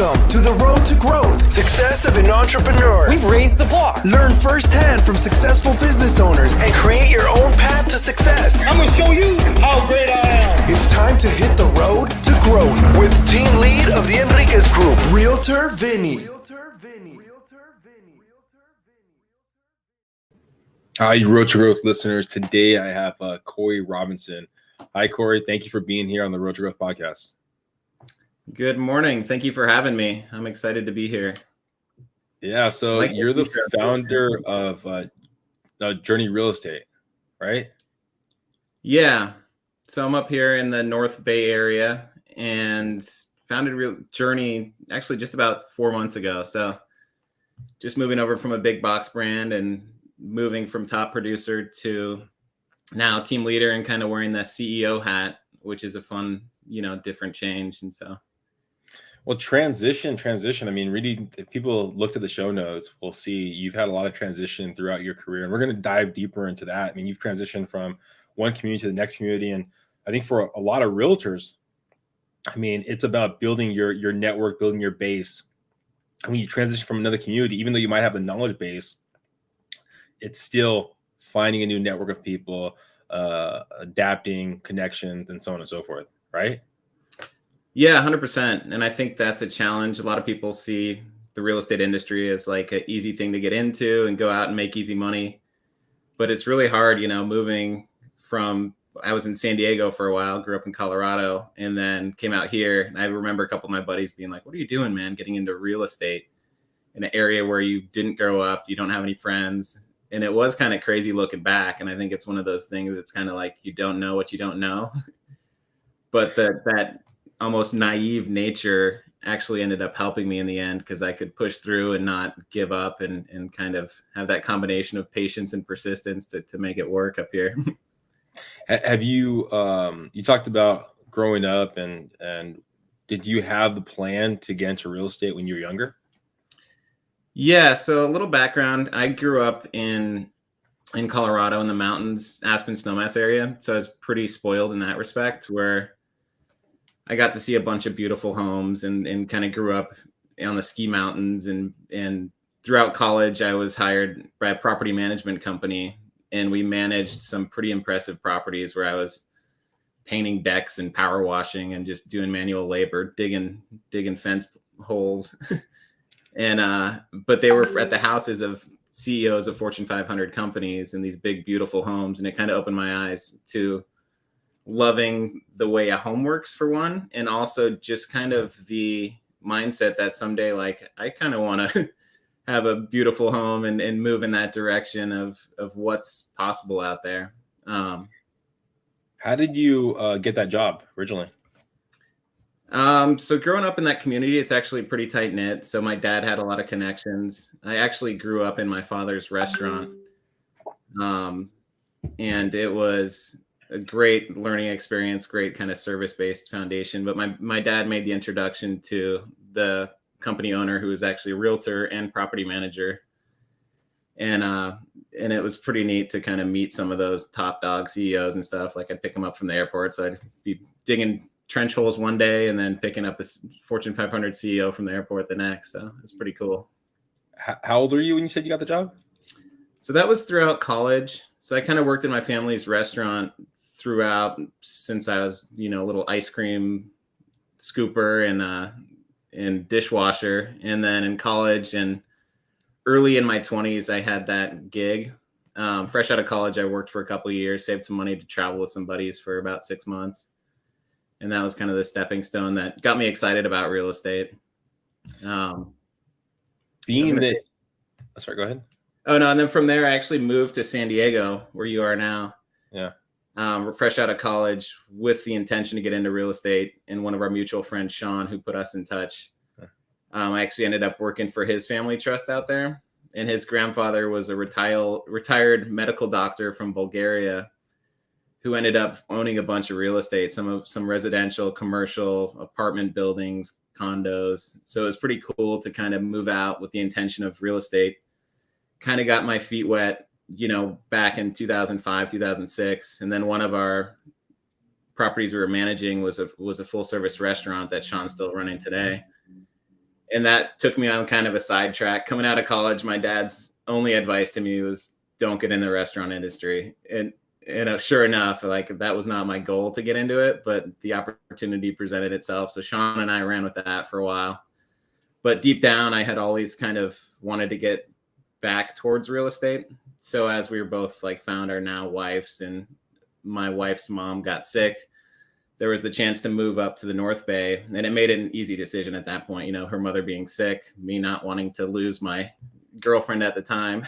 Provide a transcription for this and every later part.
Welcome to the road to growth, success of an entrepreneur. We've raised the bar. Learn firsthand from successful business owners and create your own path to success. I'm gonna show you how great I am. It's time to hit the road to growth with team lead of the Enriquez Group, Realtor Vinny. Hi, Road to Growth listeners. Today I have Corey Robinson. Hi, Corey. Thank you for being here on the Road to Growth podcast. Good morning. Thank you for having me. I'm excited to be here. Yeah, so you're the founder of Journey Real Estate, right? Yeah. So I'm up here in the North Bay area and founded Journey actually just about 4 months ago. So just moving over from a big box brand and moving from top producer to now team leader and kind of wearing that CEO hat, which is a fun, different change. And so. Well, transition. I mean, really, if people looked at the show notes, we'll see you've had a lot of transition throughout your career, and we're going to dive deeper into that. I mean, you've transitioned from one community to the next community, and I think for a lot of realtors, I mean, it's about building your network, building your base. And when you transition from another community, even though you might have a knowledge base, it's still finding a new network of people, adapting connections, and so on and so forth, right? Yeah, 100%. And I think that's a challenge. A lot of people see the real estate industry as like an easy thing to get into and go out and make easy money. But it's really hard, moving from, I was in San Diego for a while, grew up in Colorado, and then came out here. And I remember a couple of my buddies being like, what are you doing, man, getting into real estate in an area where you didn't grow up, you don't have any friends. And it was kind of crazy looking back. And I think it's one of those things that's kind of like, you don't know what you don't know. But that almost naive nature actually ended up helping me in the end, because I could push through and not give up and kind of have that combination of patience and persistence to make it work up here. Have you, you talked about growing up and did you have the plan to get into real estate when you were younger? Yeah. So a little background, I grew up in Colorado in the mountains, Aspen snowmass area. So I was pretty spoiled in that respect, where I got to see a bunch of beautiful homes and kind of grew up on the ski mountains. And throughout college, I was hired by a property management company, and we managed some pretty impressive properties where I was painting decks and power washing and just doing manual labor, digging fence holes. And, but they were at the houses of CEOs of Fortune 500 companies and these big, beautiful homes. And it kind of opened my eyes to loving the way a home works, for one, and also just kind of the mindset that someday, like, I kind of want to have a beautiful home and move in that direction of what's possible out there. How did you get that job originally? So growing up in that community, it's actually pretty tight knit. So my dad had a lot of connections. I actually grew up in my father's restaurant. And it was a great learning experience, great kind of service-based foundation. But my dad made the introduction to the company owner, who was actually a realtor and property manager. And it was pretty neat to kind of meet some of those top dog CEOs and stuff. Like, I'd pick them up from the airport. So I'd be digging trench holes one day and then picking up a Fortune 500 CEO from the airport the next. So it was pretty cool. How old were you when you said you got the job? So that was throughout college. So I kind of worked in my family's restaurant throughout since I was, a little ice cream scooper and dishwasher. And then in college and early in my 20s, I had that gig. Fresh out of college, I worked for a couple of years, saved some money to travel with some buddies for about 6 months. And that was kind of the stepping stone that got me excited about real estate. Sorry, go ahead. Oh, no. And then from there, I actually moved to San Diego, where you are now. Yeah. Fresh out of college with the intention to get into real estate. And one of our mutual friends, Sean, who put us in touch, I actually ended up working for his family trust out there. And his grandfather was a retired medical doctor from Bulgaria, who ended up owning a bunch of real estate, some residential, commercial, apartment buildings, condos. So it was pretty cool to kind of move out with the intention of real estate. Kind of got my feet wet, back in 2005, 2006. And then one of our properties we were managing was a full service restaurant that Sean's still running today. And that took me on kind of a sidetrack. Coming out of college, my dad's only advice to me was don't get in the restaurant industry. And sure enough, like that was not my goal to get into it, but the opportunity presented itself. So Sean and I ran with that for a while. But deep down, I had always kind of wanted to get back towards real estate. So as we were both like found our now wives, and my wife's mom got sick, there was the chance to move up to the North Bay, and it made it an easy decision at that point. You know, her mother being sick, me not wanting to lose my girlfriend at the time.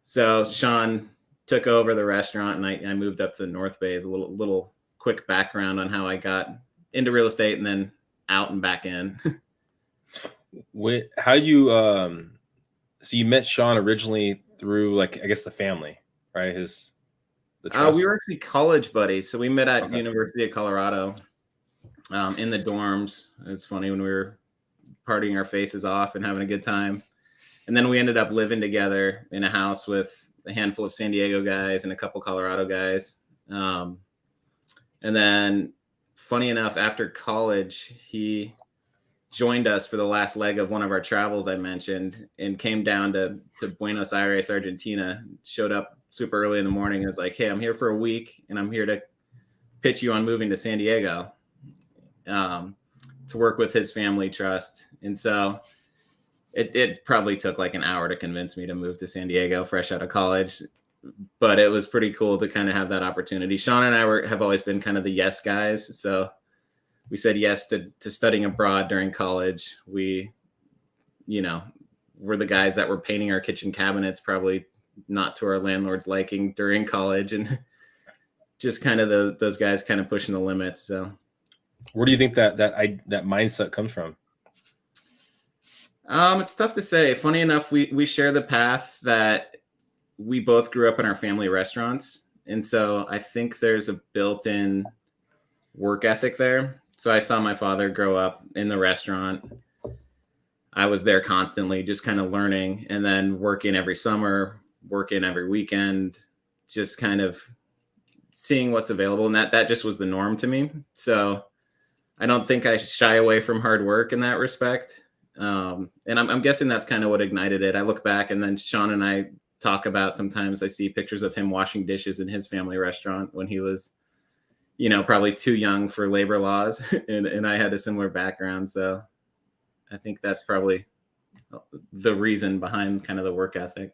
So Sean took over the restaurant, and I moved up to the North Bay. As a little quick background on how I got into real estate and then out and back in. How you so you met Sean originally through, like, I guess the family, right? The trust? We were actually college buddies. So we met at University of Colorado in the dorms. It was funny when we were partying our faces off and having a good time. And then we ended up living together in a house with a handful of San Diego guys and a couple Colorado guys. And then funny enough, after college, he joined us for the last leg of one of our travels I mentioned, and came down to Buenos Aires, Argentina, showed up super early in the morning. And was like, hey, I'm here for a week and I'm here to pitch you on moving to San Diego to work with his family trust. And so it probably took like an hour to convince me to move to San Diego fresh out of college, but it was pretty cool to kind of have that opportunity. Sean and I have always been kind of the yes guys. So we said yes to studying abroad during college. We, were the guys that were painting our kitchen cabinets, probably not to our landlord's liking during college, and just kind of those guys kind of pushing the limits. So where do you think that mindset comes from? It's tough to say. Funny enough, we share the path that we both grew up in our family restaurants. And so I think there's a built-in work ethic there. So I saw my father grow up in the restaurant. I was there constantly, just kind of learning, and then working every summer, working every weekend, just kind of seeing what's available. And that just was the norm to me. So I don't think I shy away from hard work in that respect. And I'm guessing that's kind of what ignited it. I look back, and then Sean and I talk about, sometimes I see pictures of him washing dishes in his family restaurant when he was, probably too young for labor laws. and I had a similar background. So I think that's probably the reason behind kind of the work ethic.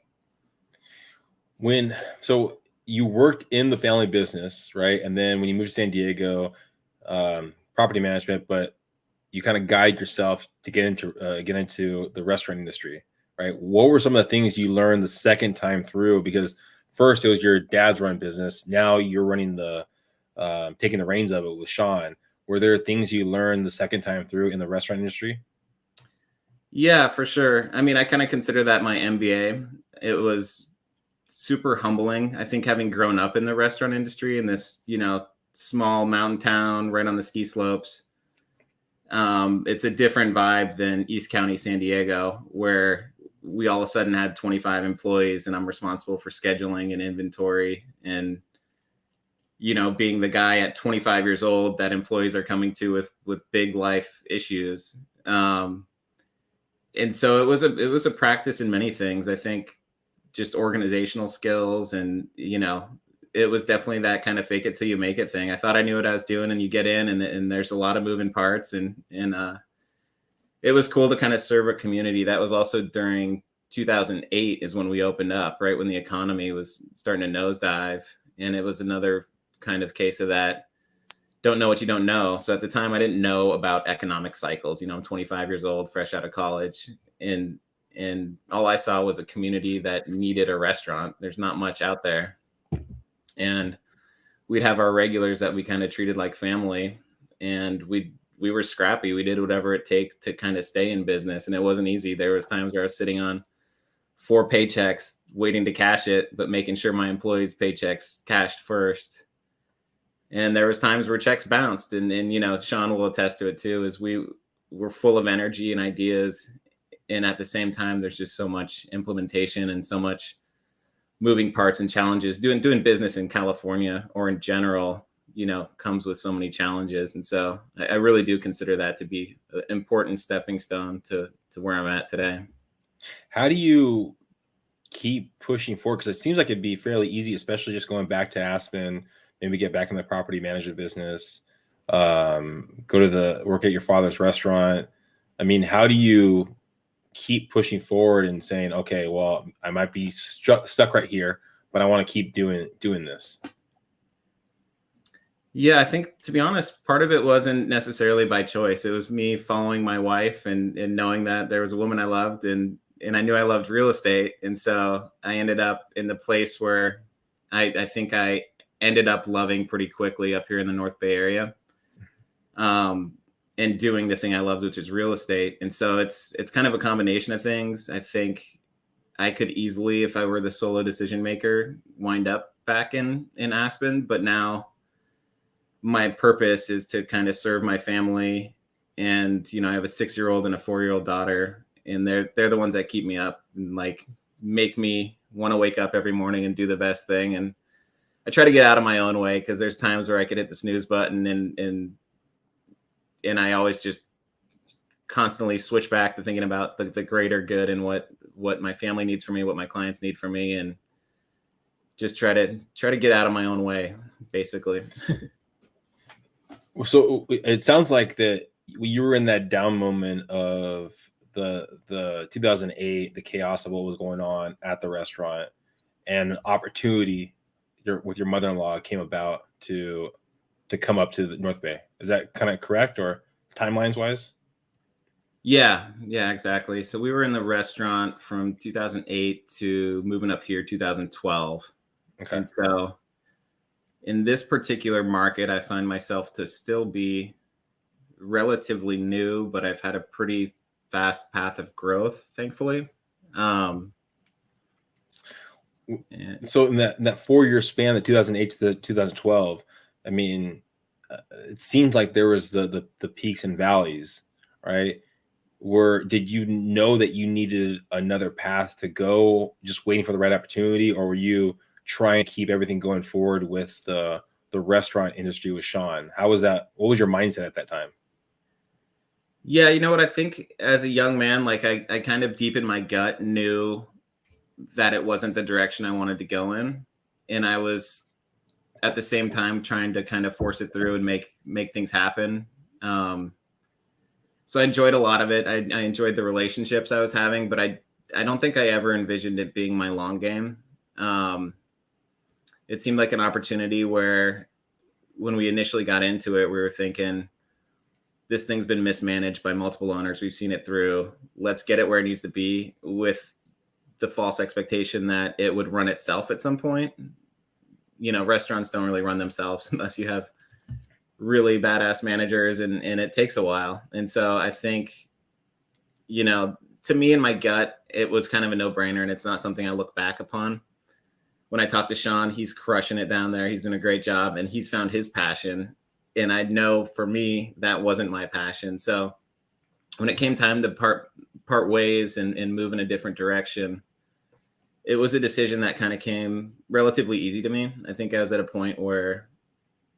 So you worked in the family business, right? And then when you moved to San Diego, property management, but you kind of guide yourself to get into the restaurant industry, right? What were some of the things you learned the second time through? Because first it was your dad's run business. Now you're running taking the reins of it with Sean. Were there things you learned the second time through in the restaurant industry? Yeah, for sure. I mean, I kind of consider that my MBA. It was super humbling. I think having grown up in the restaurant industry in this, small mountain town right on the ski slopes, it's a different vibe than East County, San Diego, where we all of a sudden had 25 employees and I'm responsible for scheduling and inventory and, being the guy at 25 years old that employees are coming to with big life issues. And so it was a practice in many things. I think just organizational skills, and, it was definitely that kind of fake it till you make it thing. I thought I knew what I was doing, and you get in and there's a lot of moving parts, and it was cool to kind of serve a community. That was also during 2008 is when we opened up, right when the economy was starting to nosedive. And it was another kind of case of that. Don't know what you don't know. So at the time I didn't know about economic cycles. I'm 25 years old, fresh out of college. And all I saw was a community that needed a restaurant. There's not much out there. And we'd have our regulars that we kind of treated like family, and we were scrappy. We did whatever it takes to kind of stay in business. And it wasn't easy. There was times where I was sitting on 4 paychecks waiting to cash it, but making sure my employees' paychecks cashed first. And there was times where checks bounced, and Sean will attest to it too, is we were full of energy and ideas. And at the same time, there's just so much implementation and so much moving parts and challenges. Doing business in California or in general, comes with so many challenges. And so I really do consider that to be an important stepping stone to where I'm at today. How do you keep pushing forward? Because it seems like it'd be fairly easy, especially just going back to Aspen, maybe get back in the property management business, go to the work at your father's restaurant. I mean, how do you keep pushing forward and saying, okay, well, I might be stuck right here, but I want to keep doing this? Yeah, I think, to be honest, part of it wasn't necessarily by choice. It was me following my wife and knowing that there was a woman I loved, and I knew I loved real estate. And so I ended up in the place where I think I ended up loving pretty quickly up here in the North Bay area, and doing the thing I loved, which is real estate. And so it's kind of a combination of things. I think I could easily, if I were the solo decision maker, wind up back in Aspen, but now my purpose is to kind of serve my family. And, I have a 6-year-old and a 4-year-old daughter, and they're the ones that keep me up and like make me want to wake up every morning and do the best thing. And I try to get out of my own way, because there's times where I could hit the snooze button and I always just constantly switch back to thinking about the greater good and what my family needs from me, what my clients need from me, and just try to get out of my own way, basically. So it sounds like that you were in that down moment of the 2008, the chaos of what was going on at the restaurant, and an opportunity with your mother-in-law came about to come up to the North Bay. Is that kind of correct, or timelines wise? Yeah, exactly. So we were in the restaurant from 2008 to moving up here 2012. Okay. And so in this particular market, I find myself to still be relatively new, but I've had a pretty fast path of growth, thankfully. So in that 4-year span, the 2008 to the 2012, I mean, it seems like there was the peaks and valleys, right? Did you know that you needed another path to go, just waiting for the right opportunity, or were you trying to keep everything going forward with the restaurant industry with Sean? How was that? What was your mindset at that time? Yeah, you know what? I think as a young man, like I kind of deep in my gut knew that it wasn't the direction I wanted to go in. And I was at the same time trying to kind of force it through and make things happen. So I enjoyed a lot of it. I enjoyed the relationships I was having, but I don't think I ever envisioned it being my long game. It seemed like an opportunity where when we initially got into it, we were thinking, this thing's been mismanaged by multiple owners. We've seen it through. Let's get it where it needs to be, with the false expectation that it would run itself at some point. Restaurants don't really run themselves unless you have really badass managers, and it takes a while. And so I think, to me, in my gut, it was kind of a no-brainer, and it's not something I look back upon. When I talk to Sean, he's crushing it down there. He's doing a great job, and he's found his passion. And I know for me, that wasn't my passion. So when it came time to part ways and move in a different direction, it was a decision that kind of came relatively easy to me. I think I was at a point where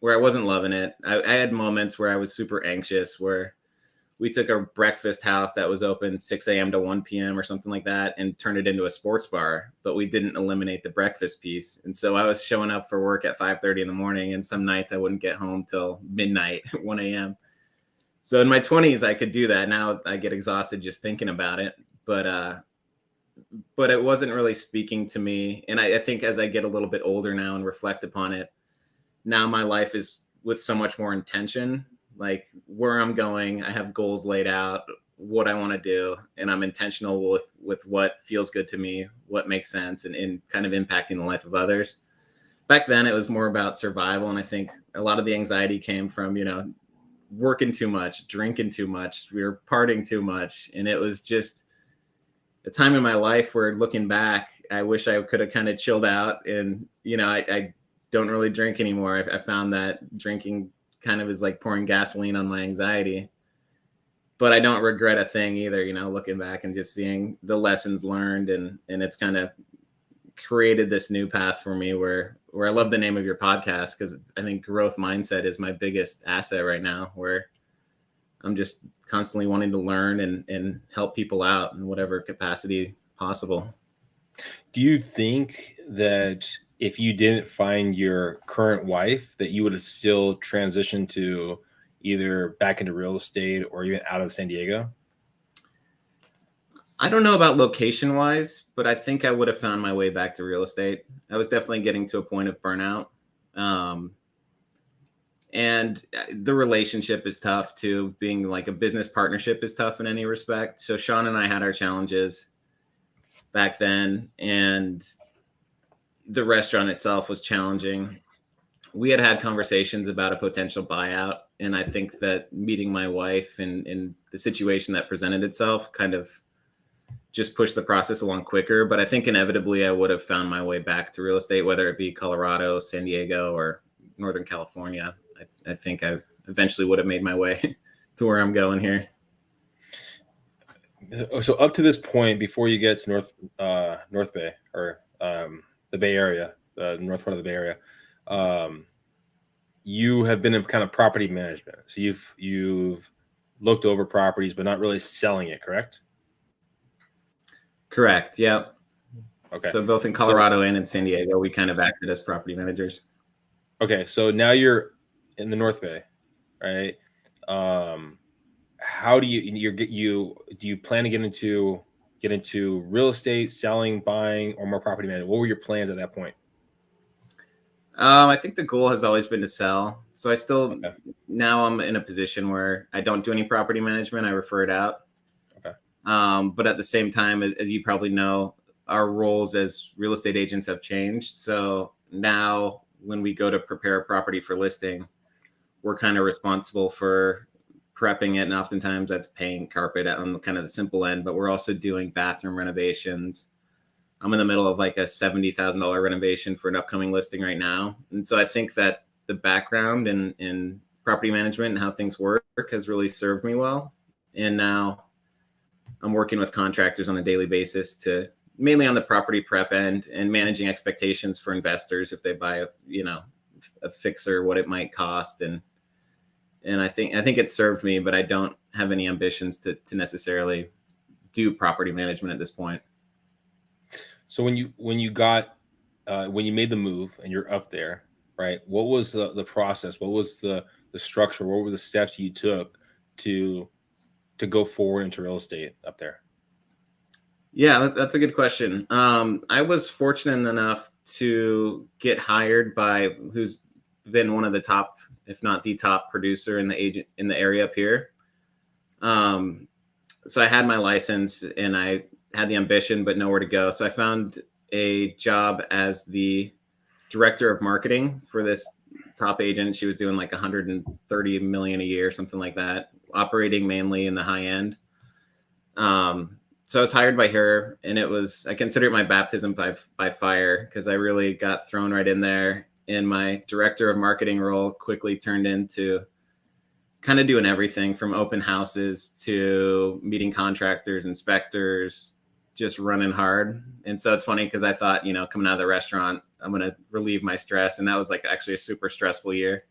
I wasn't loving it. I had moments where I was super anxious, where we took a breakfast house that was open 6 a.m. to 1 p.m. or something like that and turned it into a sports bar, but we didn't eliminate the breakfast piece. And so I was showing up for work at 5:30 in the morning, and some nights I wouldn't get home till midnight, 1 a.m. So in my 20s, I could do that. Now I get exhausted just thinking about it. But it wasn't really speaking to me. And I think as I get a little bit older now and reflect upon it, now my life is with so much more intention, like where I'm going. I have goals laid out, what I want to do, and I'm intentional with what feels good to me, what makes sense, and kind of impacting the life of others. Back then, it was more about survival. And I think a lot of the anxiety came from, working too much, drinking too much, we were partying too much. And it was just a time in my life where, looking back, I wish I could have kind of chilled out. And, I don't really drink anymore. I found that drinking kind of is like pouring gasoline on my anxiety, but I don't regret a thing either, looking back and just seeing the lessons learned, and it's kind of created this new path for me where I love the name of your podcast, because I think growth mindset is my biggest asset right now, where I'm just constantly wanting to learn and help people out in whatever capacity possible. Do you think that if you didn't find your current wife, that you would have still transitioned to either back into real estate or even out of San Diego? I don't know about location wise, but I think I would have found my way back to real estate. I was definitely getting to a point of burnout. And the relationship is tough too. Being like a business partnership is tough in any respect. So Sean and I had our challenges back then, and the restaurant itself was challenging. We had conversations about a potential buyout, and I think that meeting my wife and the situation that presented itself kind of just pushed the process along quicker. But I think inevitably I would have found my way back to real estate, whether it be Colorado, San Diego, or Northern California. I think I eventually would have made my way to where I'm going here. So up to this point, before you get to North Bay, or the Bay Area, the north part of the Bay Area, you have been in kind of property management. So you've looked over properties, but not really selling it, correct? Correct. Yeah. Okay. So both in Colorado and in San Diego, we kind of acted as property managers. Okay. So now you're in the North Bay, right? How do you plan to get into real estate, selling, buying, or more property management? What were your plans at that point? I think the goal has always been to sell. So now I'm in a position where I don't do any property management. I refer it out. Okay. But at the same time, as you probably know, our roles as real estate agents have changed. So now when we go to prepare a property for listing, we're kind of responsible for prepping it. And oftentimes that's paint, carpet on kind of the simple end, but we're also doing bathroom renovations. I'm in the middle of like a $70,000 renovation for an upcoming listing right now. And so I think that the background in property management and how things work has really served me well. And now I'm working with contractors on a daily basis to mainly on the property prep end and managing expectations for investors if they buy a fixer, what it might cost. And I think it's served me, but I don't have any ambitions to necessarily do property management at this point. So when you made the move and you're up there, right? What was the process? What was the structure? What were the steps you took to go forward into real estate up there? Yeah, that's a good question. I was fortunate enough to get hired by who's been one of the top, if not the top producer in the area up here. So I had my license and I had the ambition, but nowhere to go. So I found a job as the director of marketing for this top agent. She was doing like 130 million a year, something like that, operating mainly in the high end. So I was hired by her, and I consider it my baptism by fire, because I really got thrown right in there. And my director of marketing role quickly turned into kind of doing everything from open houses to meeting contractors, inspectors, just running hard. And so it's funny because I thought, coming out of the restaurant, I'm going to relieve my stress. And that was like actually a super stressful year.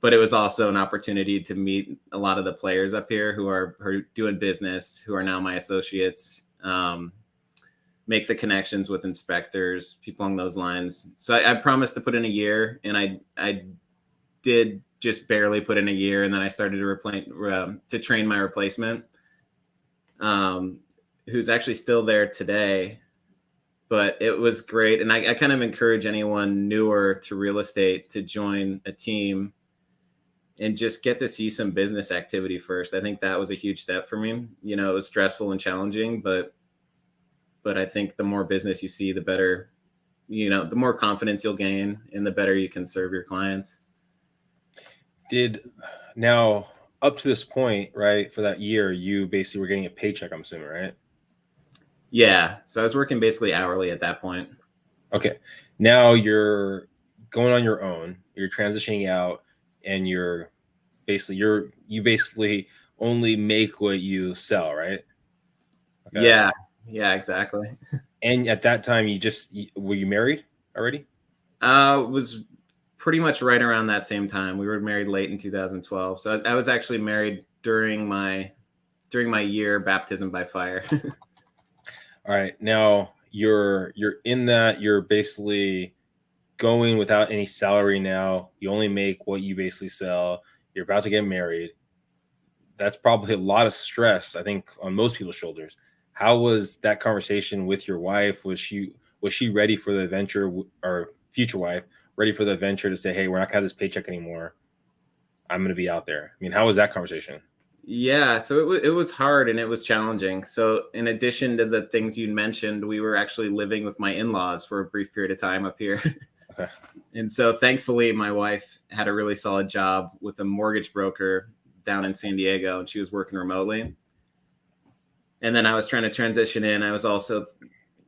But it was also an opportunity to meet a lot of the players up here who are doing business, who are now my associates, make the connections with inspectors, people along those lines. So I promised to put in a year, and I did just barely put in a year. And then I started to train my replacement, who's actually still there today. But it was great. And I kind of encourage anyone newer to real estate to join a team and just get to see some business activity first. I think that was a huge step for me. It was stressful and challenging, but I think the more business you see, the better, the more confidence you'll gain and the better you can serve your clients. Now up to this point, right, for that year, you basically were getting a paycheck, I'm assuming, right? Yeah. So I was working basically hourly at that point. Okay. Now you're going on your own, you're transitioning out, and you basically only make what you sell, right? Okay. Yeah, exactly. And at that time, were you married already? Was pretty much right around that same time. We were married late in 2012. So I was actually married during my year baptism by fire. All right. Now you're in that, you're basically going without any salary now. You only make what you basically sell. You're about to get married. That's probably a lot of stress, I think, on most people's shoulders. How was that conversation with your wife? Was she ready for the venture, or future wife ready for the venture to say, hey, we're not gonna have this paycheck anymore. I'm gonna be out there. I mean, how was that conversation? Yeah, so it was hard and it was challenging. So in addition to the things you mentioned, we were actually living with my in-laws for a brief period of time up here. Okay. And so thankfully my wife had a really solid job with a mortgage broker down in San Diego, and she was working remotely. And then I was trying to transition in. I was also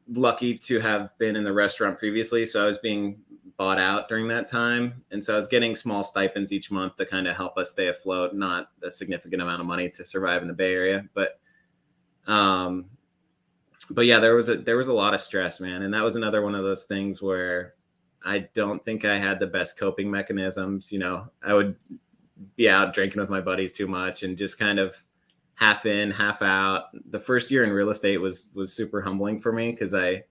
lucky to have been in the restaurant previously, so I was being bought out during that time, and so I was getting small stipends each month to kind of help us stay afloat. Not a significant amount of money to survive in the Bay Area, but yeah, there was a lot of stress, man, and that was another one of those things where I don't think I had the best coping mechanisms. I would be out drinking with my buddies too much and just kind of half in, half out. The first year in real estate was super humbling for me because I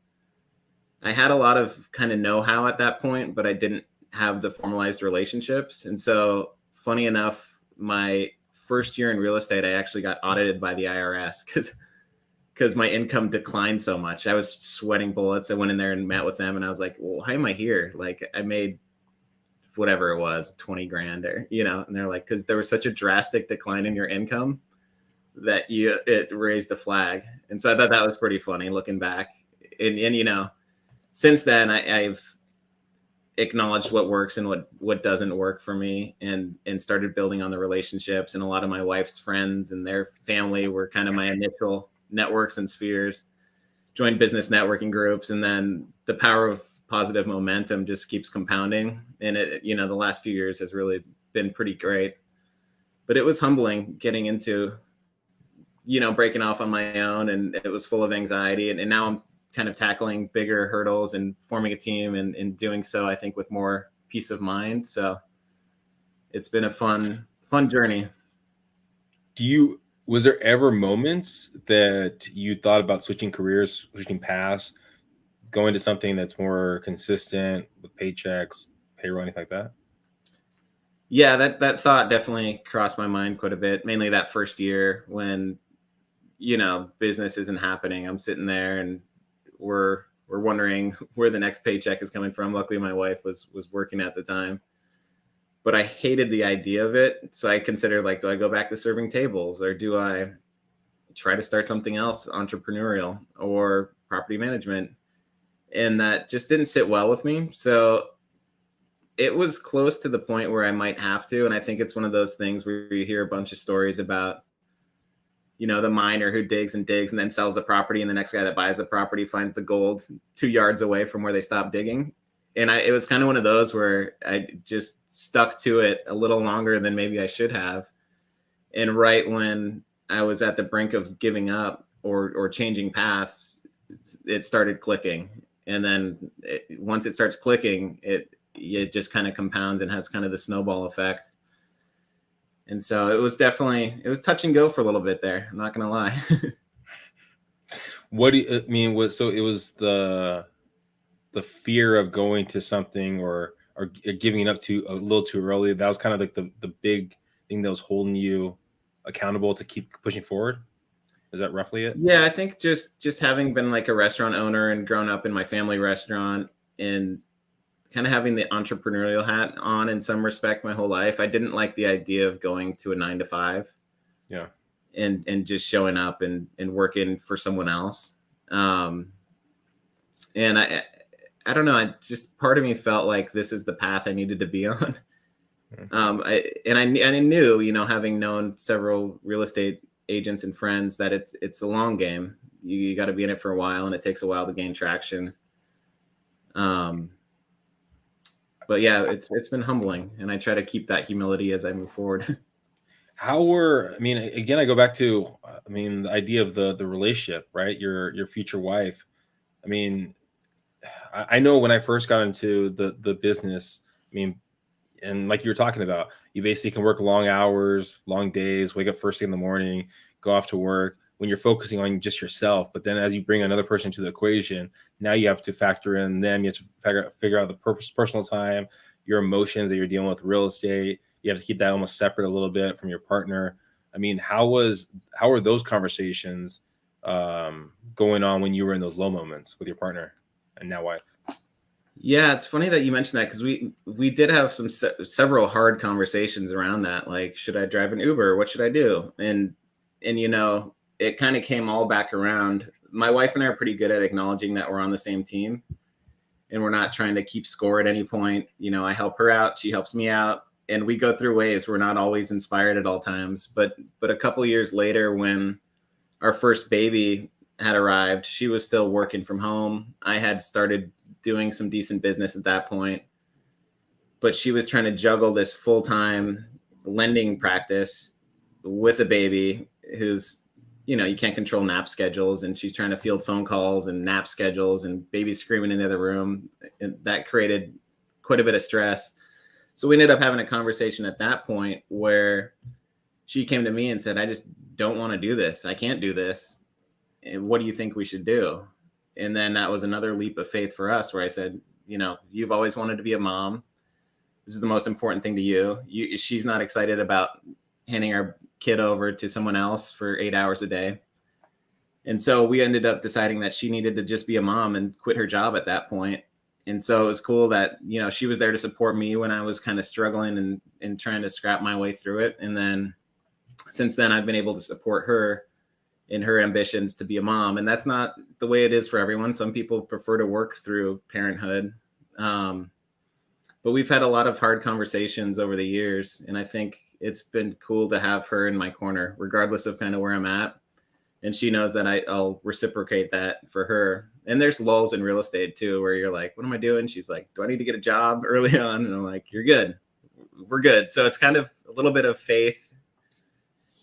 had a lot of kind of know-how at that point, but I didn't have the formalized relationships. And so funny enough, my first year in real estate, I actually got audited by the IRS because my income declined so much. I was sweating bullets. I went in there and met with them, and I was like, well, why am I here? Like, I made whatever it was, 20 grand or, and they're like, because there was such a drastic decline in your income that it raised a flag. And so I thought that was pretty funny looking back. And since then I've acknowledged what works and what doesn't work for me, and started building on the relationships. And a lot of my wife's friends and their family were kind of my initial networks and spheres. Joined business networking groups, and then the power of positive momentum just keeps compounding. And the last few years has really been pretty great. But it was humbling getting into breaking off on my own, and it was full of anxiety. And now I'm kind of tackling bigger hurdles and forming a team, and doing so, I think, with more peace of mind. So it's been a fun journey. Was there ever moments that you thought about switching careers, switching paths, going to something that's more consistent with paychecks, payroll, anything like that? Yeah, that thought definitely crossed my mind quite a bit, mainly that first year when business isn't happening. I'm sitting there and we're wondering where the next paycheck is coming from. Luckily, my wife was working at the time, but I hated the idea of it. So I considered, like, do I go back to serving tables, or do I try to start something else, entrepreneurial or property management? And that just didn't sit well with me. So it was close to the point where I might have to. And I think it's one of those things where you hear a bunch of stories about the miner who digs and digs and then sells the property, and the next guy that buys the property finds the gold 2 yards away from where they stopped digging. And it was kind of one of those where I just stuck to it a little longer than maybe I should have. And right when I was at the brink of giving up or changing paths, it started clicking. And then once it starts clicking, it just kind of compounds and has kind of the snowball effect. And so it was touch and go for a little bit there. I'm not going to lie. What do you mean? So it was the fear of going to something or giving up to a little too early. That was kind of like the big thing that was holding you accountable to keep pushing forward. Is that roughly it? Yeah, I think just having been like a restaurant owner and grown up in my family restaurant, and kind of having the entrepreneurial hat on in some respect my whole life, I didn't like the idea of going to a 9-to-5. Yeah. And just showing up and working for someone else. And I don't know. I just, part of me felt like this is the path I needed to be on. I knew, having known several real estate agents and friends, that it's a long game. You got to be in it for a while, and it takes a while to gain traction. But yeah, it's been humbling, and I try to keep that humility as I move forward. Again, I go back to, the idea of the relationship, right? Your future wife. I mean, I know when I first got into the business, I mean, and like you were talking about, you basically can work long hours, long days, wake up first thing in the morning, go off to work when you're focusing on just yourself. But then as you bring another person to the equation, now you have to factor in them. You have to figure out the personal time, your emotions that you're dealing with, real estate. You have to keep that almost separate a little bit from your partner. I mean, how were those conversations going on when you were in those low moments with your partner and now wife? Yeah, it's funny that you mentioned that because we did have several hard conversations around that. Like, should I drive an Uber? What should I do? And it kind of came all back around. My wife and I are pretty good at acknowledging that we're on the same team, and we're not trying to keep score at any point. I help her out, she helps me out, and we go through waves. We're not always inspired at all times, but a couple years later, when our first baby had arrived, she was still working from home. I had started doing some decent business at that point, but she was trying to juggle this full-time lending practice with a baby who's, you can't control nap schedules, and she's trying to field phone calls and nap schedules, and baby's screaming in the other room. And that created quite a bit of stress. So we ended up having a conversation at that point where she came to me and said, I just don't want to do this. I can't do this. What do you think we should do? And then that was another leap of faith for us, where I said, you've always wanted to be a mom. This is the most important thing to you. She's not excited about handing our kid over to someone else for 8 hours a day. And so we ended up deciding that she needed to just be a mom and quit her job at that point. And so it was cool that, she was there to support me when I was kind of struggling and trying to scrap my way through it. And then since then, I've been able to support her in her ambitions to be a mom. And that's not the way it is for everyone. Some people prefer to work through parenthood. But we've had a lot of hard conversations over the years. And I think it's been cool to have her in my corner, regardless of kind of where I'm at. And she knows that I'll reciprocate that for her. And there's lulls in real estate too, where you're like, what am I doing? She's like, do I need to get a job early on? And I'm like, you're good. We're good. So it's kind of a little bit of faith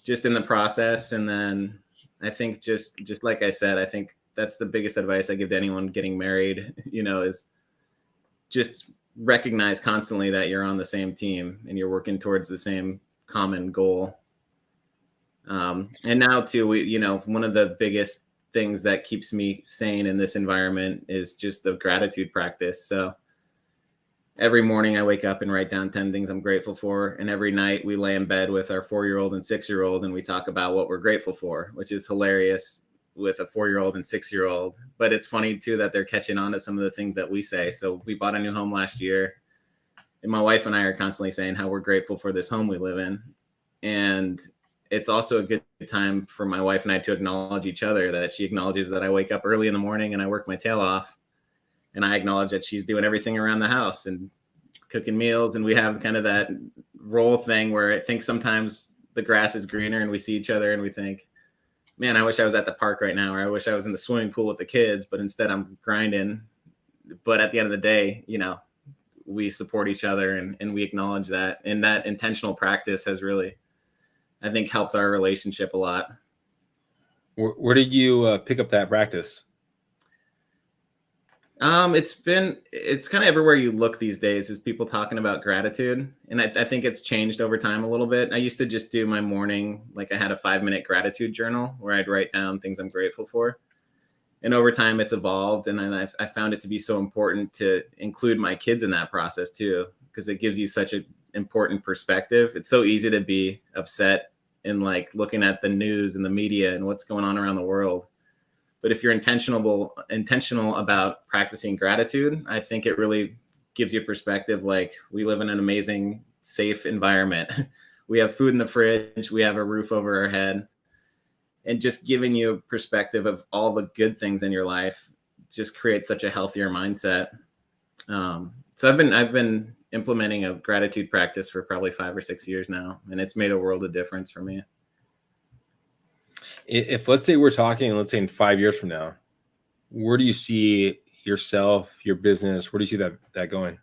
just in the process. And then I think just like I said, I think that's the biggest advice I give to anyone getting married, is just recognize constantly that you're on the same team and you're working towards the same common goal. And now too, one of the biggest things that keeps me sane in this environment is just the gratitude practice. So every morning I wake up and write down 10 things I'm grateful for. And every night we lay in bed with our 4-year-old and 6-year-old and we talk about what we're grateful for, which is hilarious with a 4-year-old and 6-year-old. But it's funny too that they're catching on to some of the things that we say. So we bought a new home last year, and my wife and I are constantly saying how we're grateful for this home we live in. And it's also a good time for my wife and I to acknowledge each other, that she acknowledges that I wake up early in the morning and I work my tail off. And I acknowledge that she's doing everything around the house and cooking meals. And we have kind of that role thing where I think sometimes the grass is greener and we see each other and we think, man, I wish I was at the park right now, or I wish I was in the swimming pool with the kids, but instead I'm grinding. But at the end of the day, we support each other and we acknowledge that. And that intentional practice has really, I think, helped our relationship a lot. Where did you pick up that practice? It's kind of everywhere you look these days is people talking about gratitude. And I think it's changed over time a little bit. I used to just do my morning, like I had a 5-minute gratitude journal where I'd write down things I'm grateful for. And over time it's evolved. And then I found it to be so important to include my kids in that process too, because it gives you such an important perspective. It's so easy to be upset and like looking at the news and the media and what's going on around the world. But if you're intentional about practicing gratitude, I think it really gives you perspective. Like, we live in an amazing, safe environment. We have food in the fridge. We have a roof over our head. And just giving you a perspective of all the good things in your life just creates such a healthier mindset. So I've been implementing a gratitude practice for probably 5 or 6 years now, and it's made a world of difference for me. If let's say we're talking, let's say in 5 years from now, where do you see yourself, your business? Where do you see that going?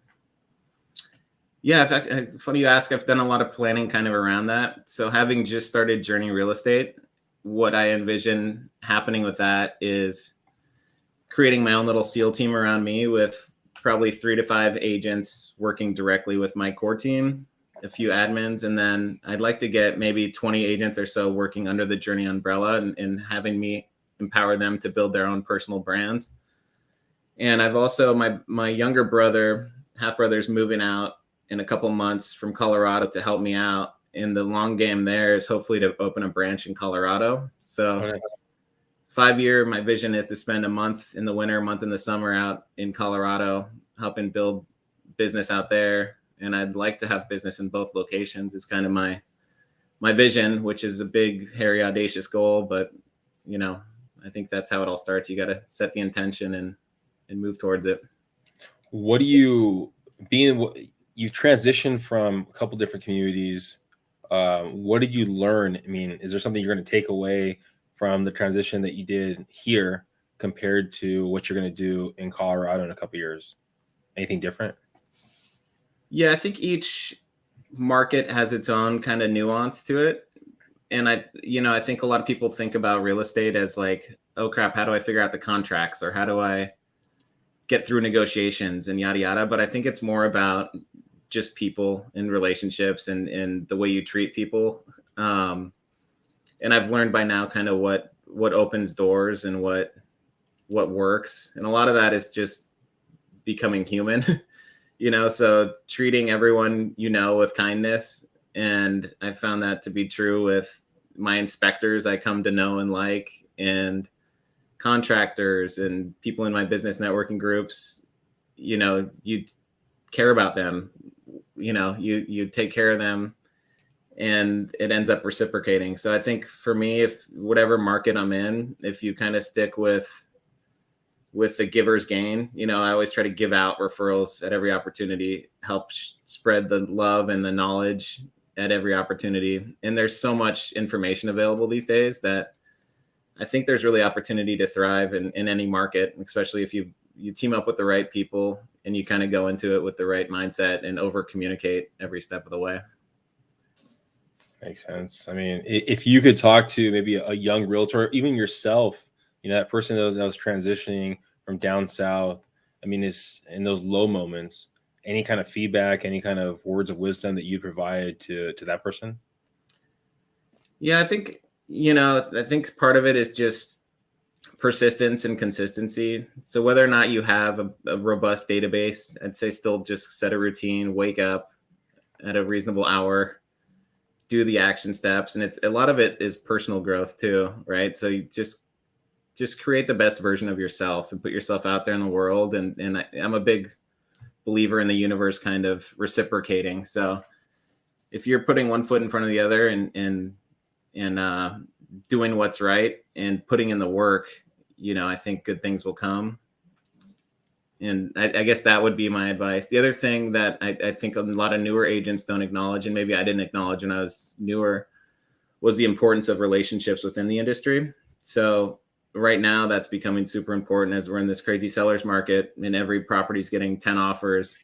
Yeah, in fact, funny you ask. I've done a lot of planning kind of around that. So having just started Journey Real Estate, what I envision happening with that is creating my own little SEAL team around me with probably 3 to 5 agents working directly with my core team, a few admins, and then I'd like to get maybe 20 agents or so working under the Journey umbrella and having me empower them to build their own personal brands. And I've also, my younger brother, half brother's moving out in a couple months from Colorado to help me out. And the long game there is hopefully to open a branch in Colorado. So 5-year, my vision is to spend a month in the winter, a month in the summer out in Colorado, helping build business out there. And I'd like to have business in both locations. It's kind of my vision, which is a big, hairy, audacious goal. But, you know, I think that's how it all starts. You got to set the intention and move towards it. What do you've transitioned from a couple different communities. What did you learn? I mean, is there something you're going to take away from the transition that you did here compared to what you're going to do in Colorado in a couple years? Anything different? Yeah, I think each market has its own kind of nuance to it. And I think a lot of people think about real estate as like, oh crap, how do I figure out the contracts, or how do I get through negotiations and yada, yada. But I think it's more about just people and relationships and the way you treat people. And I've learned by now kind of what opens doors and what works. And a lot of that is just becoming human, so treating everyone, with kindness. And I found that to be true with my inspectors I come to know and like, and contractors and people in my business networking groups. You care about them, you take care of them, and it ends up reciprocating. So I think for me, if whatever market I'm in, if you kind of stick with the giver's gain, I always try to give out referrals at every opportunity, help spread the love and the knowledge at every opportunity. And there's so much information available these days that I think there's really opportunity to thrive in any market, especially if you team up with the right people and you kind of go into it with the right mindset and over communicate every step of the way. Makes sense. I mean, if you could talk to maybe a young realtor, even yourself, that person that was transitioning from down south, I mean, is in those low moments, any kind of feedback, any kind of words of wisdom that you provide to that person? Yeah, I think part of it is just persistence and consistency. So whether or not you have a robust database, I'd say still just set a routine, wake up at a reasonable hour, do the action steps. And a lot of it is personal growth too, right? So you just create the best version of yourself and put yourself out there in the world. And I'm a big believer in the universe kind of reciprocating. So if you're putting one foot in front of the other and doing what's right and putting in the work, I think good things will come. And I guess that would be my advice. The other thing that I think a lot of newer agents don't acknowledge, and maybe I didn't acknowledge when I was newer, was the importance of relationships within the industry. So right now that's becoming super important as we're in this crazy seller's market and every property is getting 10 offers.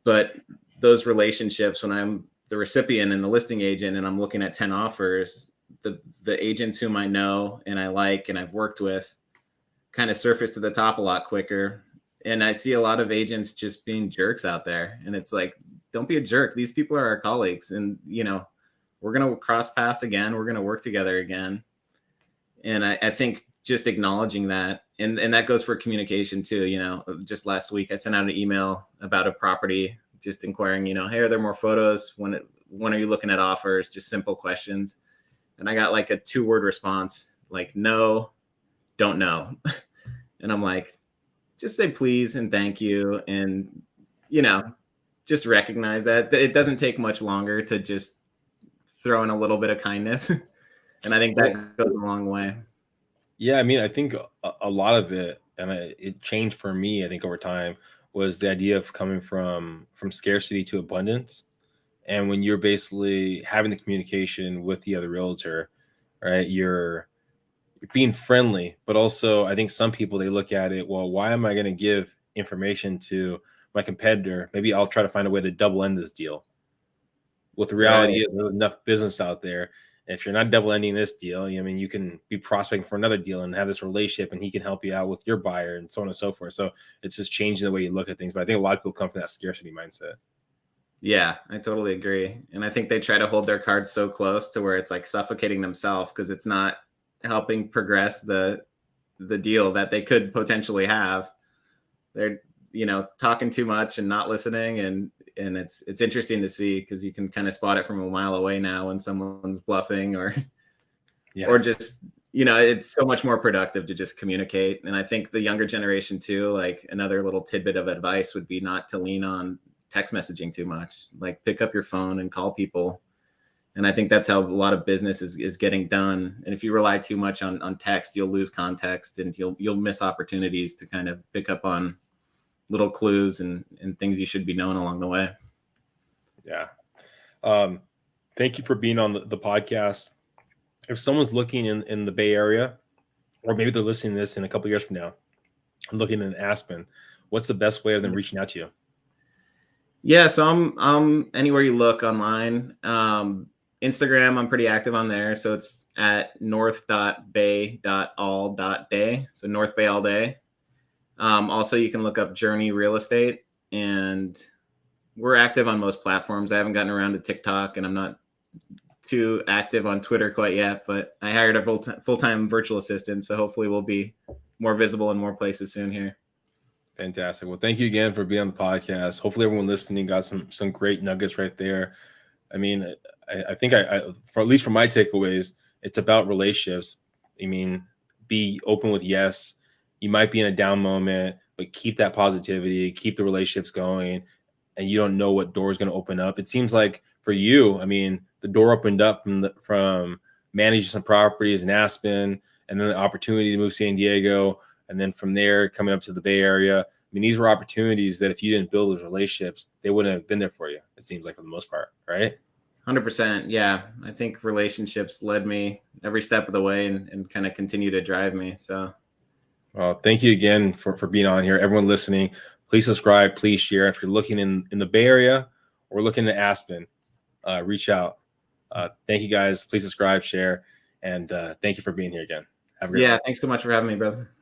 But those relationships, when I'm the recipient and the listing agent and I'm looking at 10 offers, the agents whom I know and I like and I've worked with kind of surface to the top a lot quicker. And I see a lot of agents just being jerks out there. And it's like, don't be a jerk. These people are our colleagues. And, we're going to cross paths again. We're going to work together again. And I think just acknowledging that, and that goes for communication too. Just last week, I sent out an email about a property, just inquiring, hey, are there more photos? When are you looking at offers? Just simple questions. And I got like a 2-word response, like, no, don't know. And I'm like, just say please and thank you. And, just recognize that it doesn't take much longer to just throw in a little bit of kindness. And I think that goes a long way. Yeah, I mean, I think a lot of it, and it changed for me, I think, over time, was the idea of coming from scarcity to abundance. And when you're basically having the communication with the other realtor, right, you're being friendly, but also I think some people, they look at it, well, why am I going to give information to my competitor? Maybe I'll try to find a way to double end this deal. What the reality is, there's enough business out there. If you're not double ending this deal, I mean, you can be prospecting for another deal and have this relationship, and he can help you out with your buyer and so on and so forth. So it's just changing the way you look at things. But I think a lot of people come from that scarcity mindset. Yeah, I totally agree. And I think they try to hold their cards so close to where it's like suffocating themselves because it's not helping progress the deal that they could potentially have. They're, talking too much and not listening, and it's interesting to see because you can kind of spot it from a mile away now when someone's bluffing or just it's so much more productive to just communicate. And I think the younger generation too, like another little tidbit of advice would be not to lean on text messaging too much. Like pick up your phone and call people. And I think that's how a lot of business is getting done. And if you rely too much on text, you'll lose context and you'll miss opportunities to kind of pick up on little clues and things you should be knowing along the way. Yeah. Thank you for being on the podcast. If someone's looking in the Bay Area, or maybe they're listening to this in a couple of years from now, and looking in Aspen, what's the best way of them reaching out to you? Yeah, so I'm anywhere you look online. Instagram, I'm pretty active on there. So it's at north.bay.all.day. So North Bay all day. Also, you can look up Journey Real Estate, and we're active on most platforms. I haven't gotten around to TikTok, and I'm not too active on Twitter quite yet, but I hired a full-time virtual assistant. So hopefully we'll be more visible in more places soon here. Fantastic. Well, thank you again for being on the podcast. Hopefully everyone listening got some great nuggets right there. I mean, I think for at least for my takeaways, it's about relationships. I mean, be open with yes. You might be in a down moment, but keep that positivity, keep the relationships going, and you don't know what door is going to open up. It seems like for you, I mean, the door opened up from managing some properties in Aspen, and then the opportunity to move to San Diego, and then from there coming up to the Bay Area. I mean, these were opportunities that if you didn't build those relationships, they wouldn't have been there for you. It seems like for the most part, right? 100%. Yeah. I think relationships led me every step of the way and kind of continue to drive me. So, well, thank you again for being on here. Everyone listening, please subscribe, please share. If you're looking in the Bay Area or looking at Aspen, reach out. Thank you guys. Please subscribe, share, and thank you for being here again. Have a great day. Thanks so much for having me, brother.